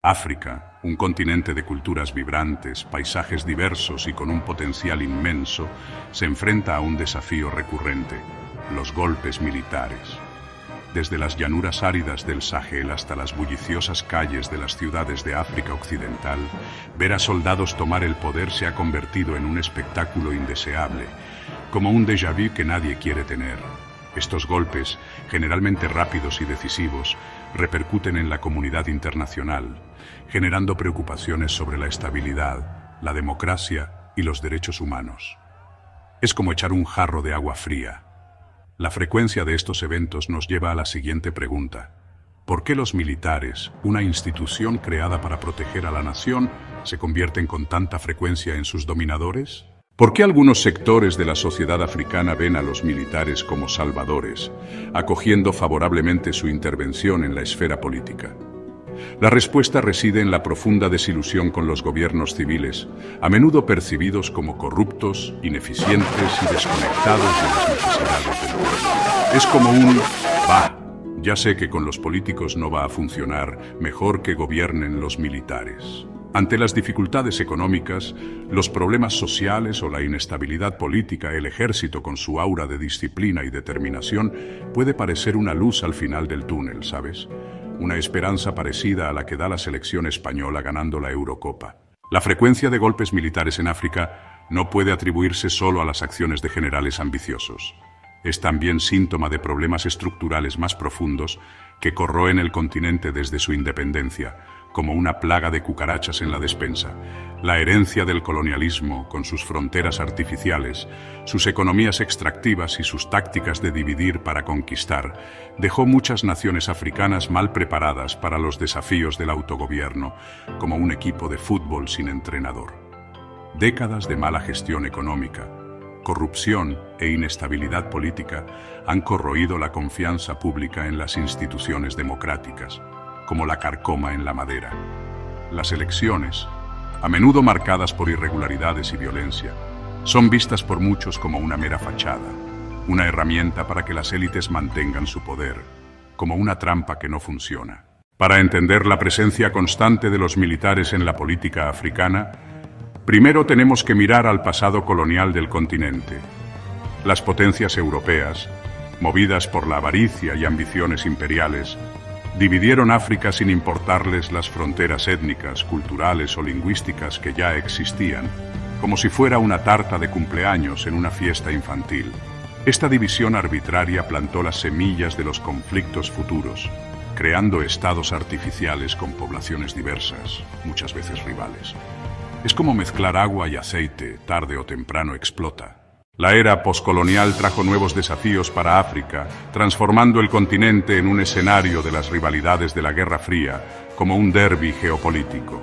África, un continente de culturas vibrantes, paisajes diversos y con un potencial inmenso, se enfrenta a un desafío recurrente: los golpes militares. Desde las llanuras áridas del Sahel hasta las bulliciosas calles de las ciudades de África Occidental, ver a soldados tomar el poder se ha convertido en un espectáculo indeseable, como un déjà vu que nadie quiere tener. Estos golpes, generalmente rápidos y decisivos, repercuten en la comunidad internacional, generando preocupaciones sobre la estabilidad, la democracia y los derechos humanos. Es como echar un jarro de agua fría. La frecuencia de estos eventos nos lleva a la siguiente pregunta: ¿por qué los militares, una institución creada para proteger a la nación, se convierten con tanta frecuencia en sus dominadores? ¿Por qué algunos sectores de la sociedad africana ven a los militares como salvadores, acogiendo favorablemente su intervención en la esfera política? La respuesta reside en la profunda desilusión con los gobiernos civiles, a menudo percibidos como corruptos, ineficientes y desconectados de las necesidades del pueblo. Es como ya sé que con los políticos no va a funcionar, mejor que gobiernen los militares. Ante las dificultades económicas, los problemas sociales o la inestabilidad política, el ejército, con su aura de disciplina y determinación, puede parecer una luz al final del túnel, ¿sabes? Una esperanza parecida a la que da la selección española ganando la Eurocopa. La frecuencia de golpes militares en África no puede atribuirse solo a las acciones de generales ambiciosos. Es también síntoma de problemas estructurales más profundos que corroen el continente desde su independencia, como una plaga de cucarachas en la despensa. La herencia del colonialismo, con sus fronteras artificiales, sus economías extractivas y sus tácticas de dividir para conquistar, dejó muchas naciones africanas mal preparadas para los desafíos del autogobierno, como un equipo de fútbol sin entrenador. Décadas de mala gestión económica, corrupción e inestabilidad política han corroído la confianza pública en las instituciones democráticas, como la carcoma en la madera. Las elecciones, a menudo marcadas por irregularidades y violencia, son vistas por muchos como una mera fachada, una herramienta para que las élites mantengan su poder, como una trampa que no funciona. Para entender la presencia constante de los militares en la política africana, primero tenemos que mirar al pasado colonial del continente. Las potencias europeas, movidas por la avaricia y ambiciones imperiales, dividieron África sin importarles las fronteras étnicas, culturales o lingüísticas que ya existían, como si fuera una tarta de cumpleaños en una fiesta infantil. Esta división arbitraria plantó las semillas de los conflictos futuros, creando estados artificiales con poblaciones diversas, muchas veces rivales. Es como mezclar agua y aceite, tarde o temprano explota. La era poscolonial trajo nuevos desafíos para África, transformando el continente en un escenario de las rivalidades de la Guerra Fría, como un derbi geopolítico.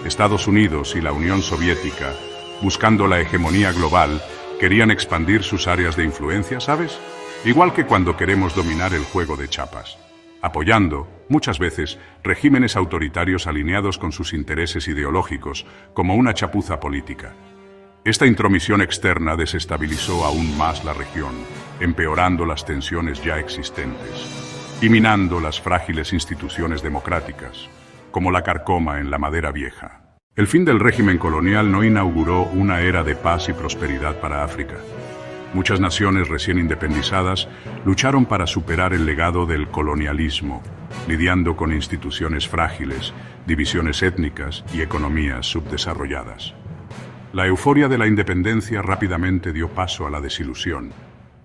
Estados Unidos y la Unión Soviética, buscando la hegemonía global, querían expandir sus áreas de influencia, ¿sabes? Igual que cuando queremos dominar el juego de chapas, apoyando, muchas veces, regímenes autoritarios alineados con sus intereses ideológicos, como una chapuza política. Esta intromisión externa desestabilizó aún más la región, empeorando las tensiones ya existentes y minando las frágiles instituciones democráticas, como la carcoma en la madera vieja. El fin del régimen colonial no inauguró una era de paz y prosperidad para África. Muchas naciones recién independizadas lucharon para superar el legado del colonialismo, lidiando con instituciones frágiles, divisiones étnicas y economías subdesarrolladas. La euforia de la independencia rápidamente dio paso a la desilusión,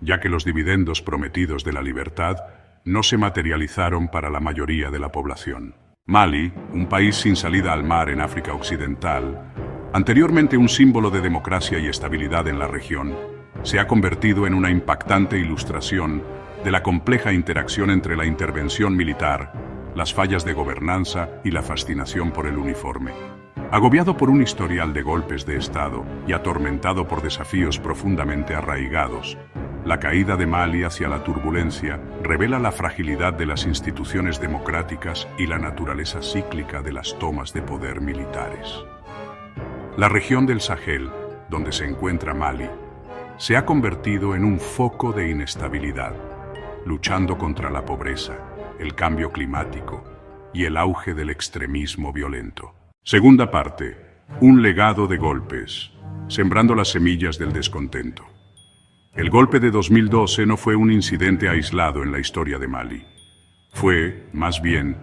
ya que los dividendos prometidos de la libertad no se materializaron para la mayoría de la población. Mali, un país sin salida al mar en África Occidental, anteriormente un símbolo de democracia y estabilidad en la región, se ha convertido en una impactante ilustración de la compleja interacción entre la intervención militar, las fallas de gobernanza y la fascinación por el uniforme. Agobiado por un historial de golpes de Estado y atormentado por desafíos profundamente arraigados, la caída de Mali hacia la turbulencia revela la fragilidad de las instituciones democráticas y la naturaleza cíclica de las tomas de poder militares. La región del Sahel, donde se encuentra Mali, se ha convertido en un foco de inestabilidad, luchando contra la pobreza, el cambio climático y el auge del extremismo violento. Segunda parte, un legado de golpes, sembrando las semillas del descontento. El golpe de 2012 no fue un incidente aislado en la historia de Mali. Fue, más bien,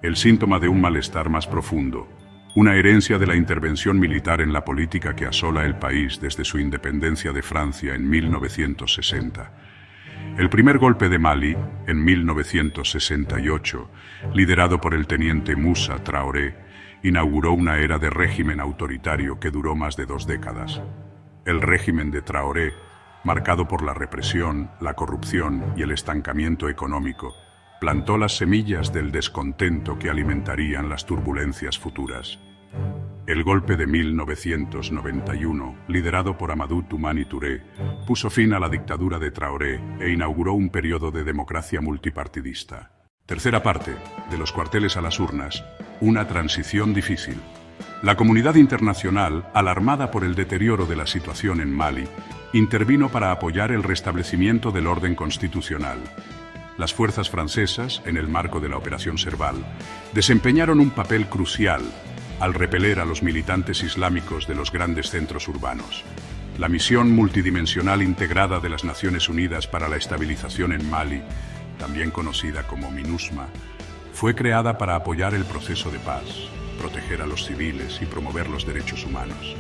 el síntoma de un malestar más profundo, una herencia de la intervención militar en la política que asola el país desde su independencia de Francia en 1960. El primer golpe de Mali, en 1968, liderado por el teniente Moussa Traoré, inauguró una era de régimen autoritario que duró más de 2 décadas. El régimen de Traoré, marcado por la represión, la corrupción y el estancamiento económico, plantó las semillas del descontento que alimentarían las turbulencias futuras. El golpe de 1991, liderado por Amadou Toumani Touré, puso fin a la dictadura de Traoré e inauguró un periodo de democracia multipartidista. Tercera parte, de los cuarteles a las urnas, una transición difícil. La comunidad internacional, alarmada por el deterioro de la situación en Mali, intervino para apoyar el restablecimiento del orden constitucional. Las fuerzas francesas, en el marco de la Operación Serval, desempeñaron un papel crucial al repeler a los militantes islámicos de los grandes centros urbanos. La misión multidimensional integrada de las Naciones Unidas para la Estabilización en Mali, también conocida como MINUSMA, fue creada para apoyar el proceso de paz, proteger a los civiles y promover los derechos humanos.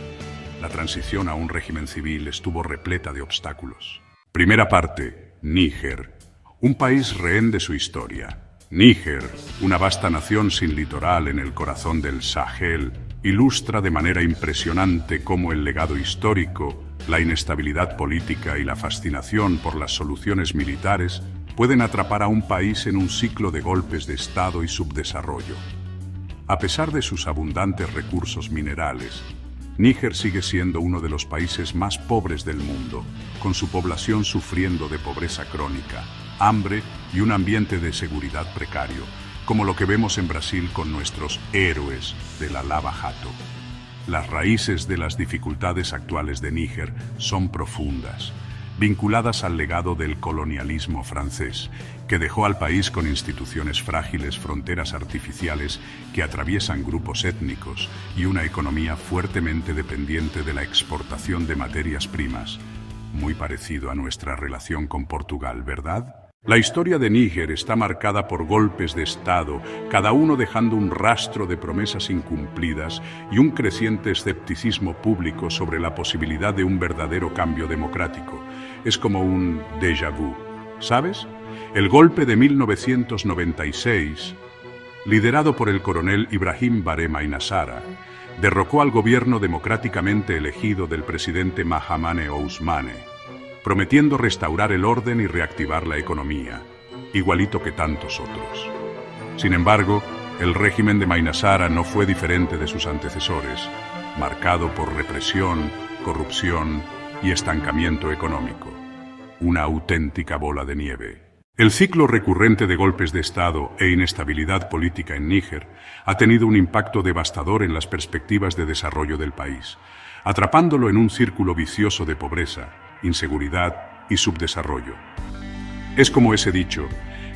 La transición a un régimen civil estuvo repleta de obstáculos. Primera parte, Níger, un país rehén de su historia. Níger, una vasta nación sin litoral en el corazón del Sahel, ilustra de manera impresionante cómo el legado histórico, la inestabilidad política y la fascinación por las soluciones militares pueden atrapar a un país en un ciclo de golpes de Estado y subdesarrollo. A pesar de sus abundantes recursos minerales, Níger sigue siendo uno de los países más pobres del mundo, con su población sufriendo de pobreza crónica, hambre y un ambiente de seguridad precario, como lo que vemos en Brasil con nuestros héroes de la Lava Jato. Las raíces de las dificultades actuales de Níger son profundas, vinculadas al legado del colonialismo francés, que dejó al país con instituciones frágiles, fronteras artificiales que atraviesan grupos étnicos y una economía fuertemente dependiente de la exportación de materias primas, muy parecido a nuestra relación con Portugal, ¿verdad? La historia de Níger está marcada por golpes de Estado, cada uno dejando un rastro de promesas incumplidas y un creciente escepticismo público sobre la posibilidad de un verdadero cambio democrático. Es como un déjà vu, ¿sabes? El golpe de 1996, liderado por el coronel Ibrahim Baré Mainasara, derrocó al gobierno democráticamente elegido del presidente Mahamadou Ousmane, prometiendo restaurar el orden y reactivar la economía, igualito que tantos otros. Sin embargo, el régimen de Mainasara no fue diferente de sus antecesores, marcado por represión, corrupción y estancamiento económico. Una auténtica bola de nieve. El ciclo recurrente de golpes de Estado e inestabilidad política en Níger ha tenido un impacto devastador en las perspectivas de desarrollo del país, atrapándolo en un círculo vicioso de pobreza, inseguridad y subdesarrollo. Es como ese dicho,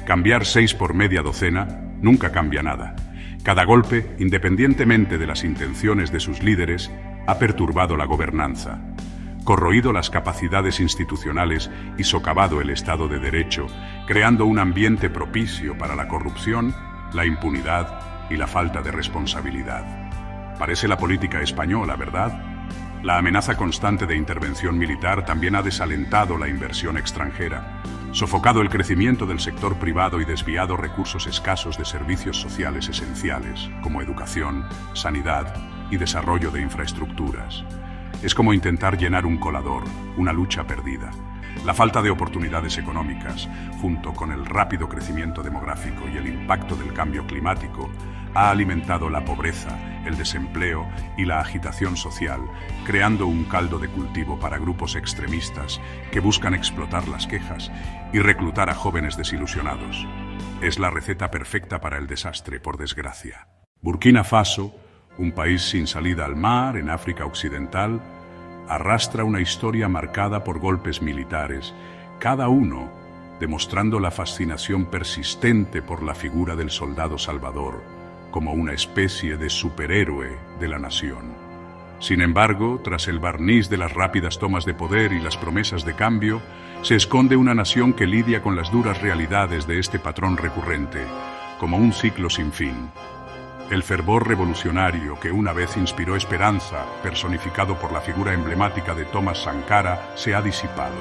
cambiar 6 por media docena nunca cambia nada. Cada golpe, independientemente de las intenciones de sus líderes, ha perturbado la gobernanza, corroído las capacidades institucionales y socavado el Estado de Derecho, creando un ambiente propicio para la corrupción, la impunidad y la falta de responsabilidad. Parece la política española, ¿verdad? La amenaza constante de intervención militar también ha desalentado la inversión extranjera, sofocado el crecimiento del sector privado y desviado recursos escasos de servicios sociales esenciales, como educación, sanidad y desarrollo de infraestructuras. Es como intentar llenar un colador, una lucha perdida. La falta de oportunidades económicas, junto con el rápido crecimiento demográfico y el impacto del cambio climático, ha alimentado la pobreza, el desempleo y la agitación social, creando un caldo de cultivo para grupos extremistas que buscan explotar las quejas y reclutar a jóvenes desilusionados. Es la receta perfecta para el desastre, por desgracia. Burkina Faso, un país sin salida al mar en África Occidental, arrastra una historia marcada por golpes militares, cada uno demostrando la fascinación persistente por la figura del soldado salvador, como una especie de superhéroe de la nación. Sin embargo, tras el barniz de las rápidas tomas de poder y las promesas de cambio, se esconde una nación que lidia con las duras realidades de este patrón recurrente, como un ciclo sin fin. El fervor revolucionario que una vez inspiró esperanza, personificado por la figura emblemática de Thomas Sankara, se ha disipado.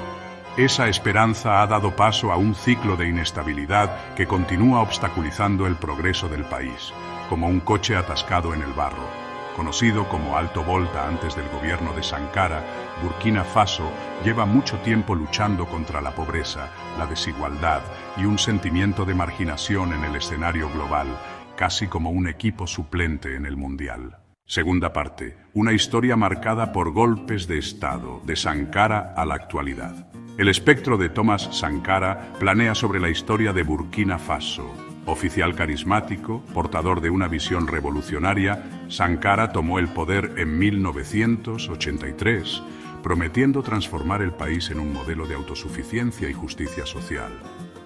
Esa esperanza ha dado paso a un ciclo de inestabilidad que continúa obstaculizando el progreso del país, como un coche atascado en el barro. Conocido como Alto Volta antes del gobierno de Sankara, Burkina Faso lleva mucho tiempo luchando contra la pobreza, la desigualdad y un sentimiento de marginación en el escenario global, casi como un equipo suplente en el Mundial. Segunda parte, una historia marcada por golpes de Estado, de Sankara a la actualidad. El espectro de Thomas Sankara planea sobre la historia de Burkina Faso. Oficial carismático, portador de una visión revolucionaria, Sankara tomó el poder en 1983, prometiendo transformar el país en un modelo de autosuficiencia y justicia social.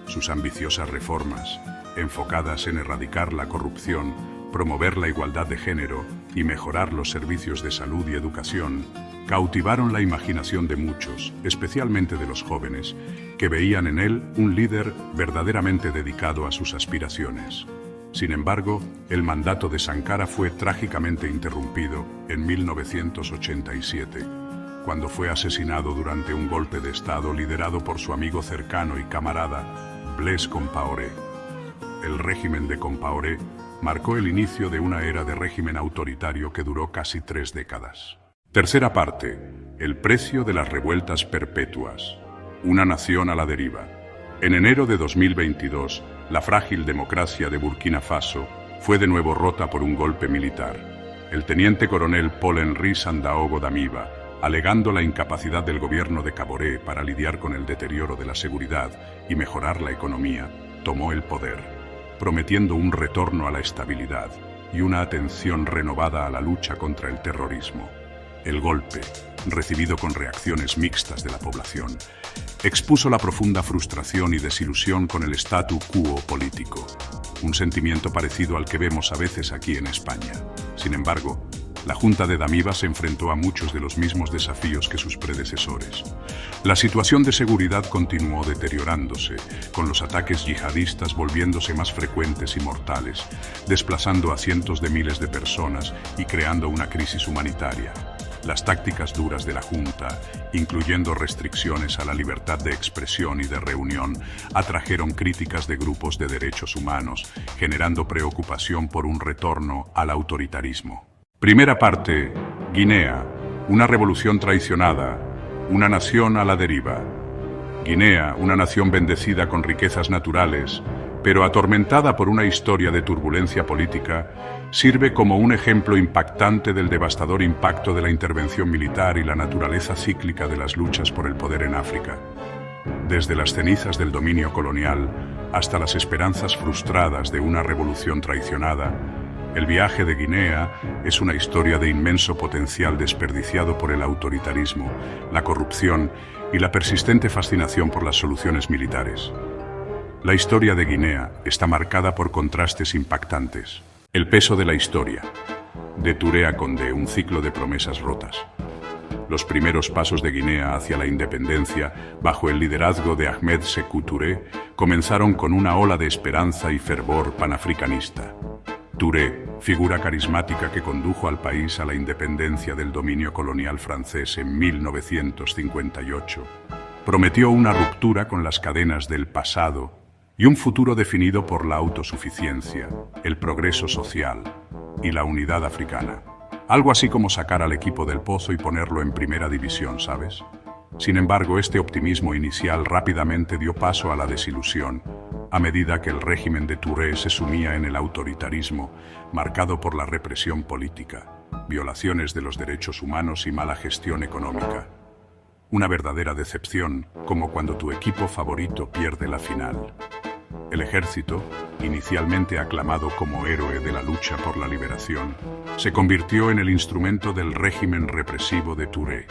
Sus ambiciosas reformas, enfocadas en erradicar la corrupción, promover la igualdad de género y mejorar los servicios de salud y educación, cautivaron la imaginación de muchos, especialmente de los jóvenes, que veían en él un líder verdaderamente dedicado a sus aspiraciones. Sin embargo, el mandato de Sankara fue trágicamente interrumpido en 1987, cuando fue asesinado durante un golpe de Estado liderado por su amigo cercano y camarada, Blaise Compaoré. El régimen de Compaoré marcó el inicio de una era de régimen autoritario que duró casi 3 décadas. Tercera parte, el precio de las revueltas perpetuas. Una nación a la deriva. En enero de 2022, la frágil democracia de Burkina Faso fue de nuevo rota por un golpe militar. El teniente coronel Paul-Henri Sandaogo Damiba, alegando la incapacidad del gobierno de Kaboré para lidiar con el deterioro de la seguridad y mejorar la economía, tomó el poder, prometiendo un retorno a la estabilidad y una atención renovada a la lucha contra el terrorismo. El golpe, recibido con reacciones mixtas de la población, expuso la profunda frustración y desilusión con el statu quo político, un sentimiento parecido al que vemos a veces aquí en España. Sin embargo, la Junta de Damiba se enfrentó a muchos de los mismos desafíos que sus predecesores. La situación de seguridad continuó deteriorándose, con los ataques yihadistas volviéndose más frecuentes y mortales, desplazando a cientos de miles de personas y creando una crisis humanitaria. Las tácticas duras de la Junta, incluyendo restricciones a la libertad de expresión y de reunión, atrajeron críticas de grupos de derechos humanos, generando preocupación por un retorno al autoritarismo. Primera parte, Guinea, una revolución traicionada, una nación a la deriva. Guinea, una nación bendecida con riquezas naturales, pero atormentada por una historia de turbulencia política, sirve como un ejemplo impactante del devastador impacto de la intervención militar y la naturaleza cíclica de las luchas por el poder en África. Desde las cenizas del dominio colonial hasta las esperanzas frustradas de una revolución traicionada, el viaje de Guinea es una historia de inmenso potencial desperdiciado por el autoritarismo, la corrupción y la persistente fascinación por las soluciones militares. La historia de Guinea está marcada por contrastes impactantes. El peso de la historia. De Touré a Condé, un ciclo de promesas rotas. Los primeros pasos de Guinea hacia la independencia, bajo el liderazgo de Ahmed Sékou Touré, comenzaron con una ola de esperanza y fervor panafricanista. Touré, figura carismática que condujo al país a la independencia del dominio colonial francés en 1958, prometió una ruptura con las cadenas del pasado y un futuro definido por la autosuficiencia, el progreso social y la unidad africana. Algo así como sacar al equipo del pozo y ponerlo en primera división, ¿sabes? Sin embargo, este optimismo inicial rápidamente dio paso a la desilusión, a medida que el régimen de Touré se sumía en el autoritarismo, marcado por la represión política, violaciones de los derechos humanos y mala gestión económica. Una verdadera decepción, como cuando tu equipo favorito pierde la final. El ejército, inicialmente aclamado como héroe de la lucha por la liberación, se convirtió en el instrumento del régimen represivo de Touré,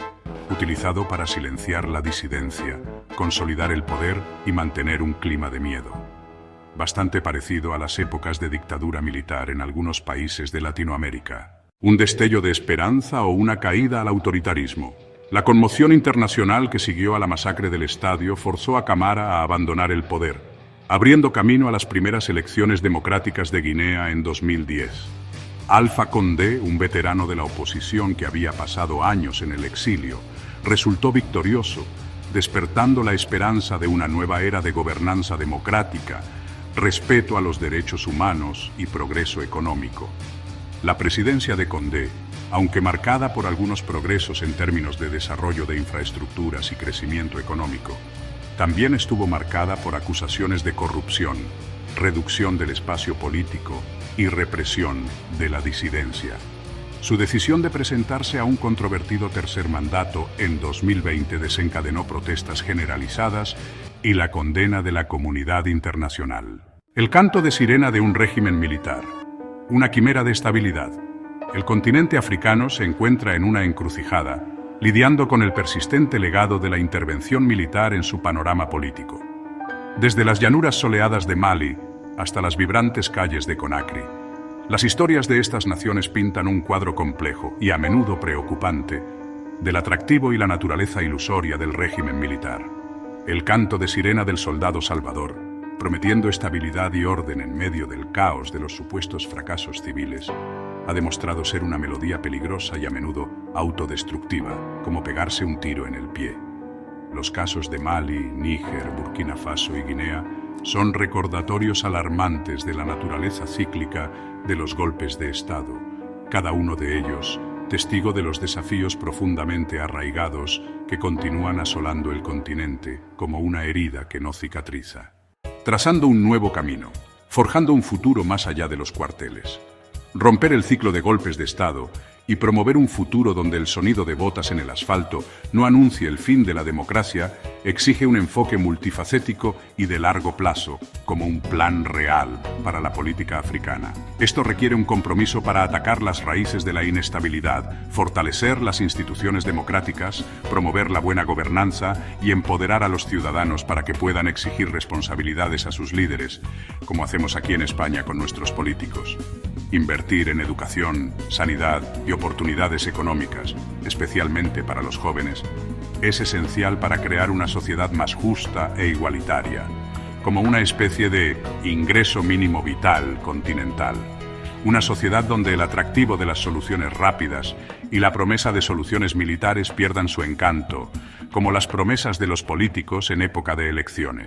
utilizado para silenciar la disidencia, consolidar el poder y mantener un clima de miedo. bastante parecido a las épocas de dictadura militar en algunos países de Latinoamérica. Un destello de esperanza o una caída al autoritarismo. La conmoción internacional que siguió a la masacre del estadio forzó a Camara a abandonar el poder, abriendo camino a las primeras elecciones democráticas de Guinea en 2010. Alpha Condé, un veterano de la oposición que había pasado años en el exilio, resultó victorioso, despertando la esperanza de una nueva era de gobernanza democrática, respeto a los derechos humanos y progreso económico. La presidencia de Condé, aunque marcada por algunos progresos en términos de desarrollo de infraestructuras y crecimiento económico, también estuvo marcada por acusaciones de corrupción, reducción del espacio político y represión de la disidencia. Su decisión de presentarse a un controvertido tercer mandato en 2020 desencadenó protestas generalizadas y la condena de la comunidad internacional. El canto de sirena de un régimen militar, una quimera de estabilidad. El continente africano se encuentra en una encrucijada, lidiando con el persistente legado de la intervención militar en su panorama político. Desde las llanuras soleadas de Mali hasta las vibrantes calles de Conakry, las historias de estas naciones pintan un cuadro complejo y a menudo preocupante del atractivo y la naturaleza ilusoria del régimen militar. El canto de sirena del soldado Salvador, prometiendo estabilidad y orden en medio del caos de los supuestos fracasos civiles, ha demostrado ser una melodía peligrosa y a menudo autodestructiva, como pegarse un tiro en el pie. Los casos de Mali, Níger, Burkina Faso y Guinea son recordatorios alarmantes de la naturaleza cíclica de los golpes de Estado, cada uno de ellos testigo de los desafíos profundamente arraigados que continúan asolando el continente como una herida que no cicatriza. Trazando un nuevo camino, forjando un futuro más allá de los cuarteles. Romper el ciclo de golpes de Estado y promover un futuro donde el sonido de botas en el asfalto no anuncie el fin de la democracia exige un enfoque multifacético y de largo plazo, como un plan real para la política africana. Esto requiere un compromiso para atacar las raíces de la inestabilidad, fortalecer las instituciones democráticas, promover la buena gobernanza y empoderar a los ciudadanos para que puedan exigir responsabilidades a sus líderes, como hacemos aquí en España con nuestros políticos. Invertir en educación, sanidad y oportunidades económicas, especialmente para los jóvenes, es esencial para crear una sociedad más justa e igualitaria, como una especie de ingreso mínimo vital continental. Una sociedad donde el atractivo de las soluciones rápidas y la promesa de soluciones militares pierdan su encanto, como las promesas de los políticos en época de elecciones.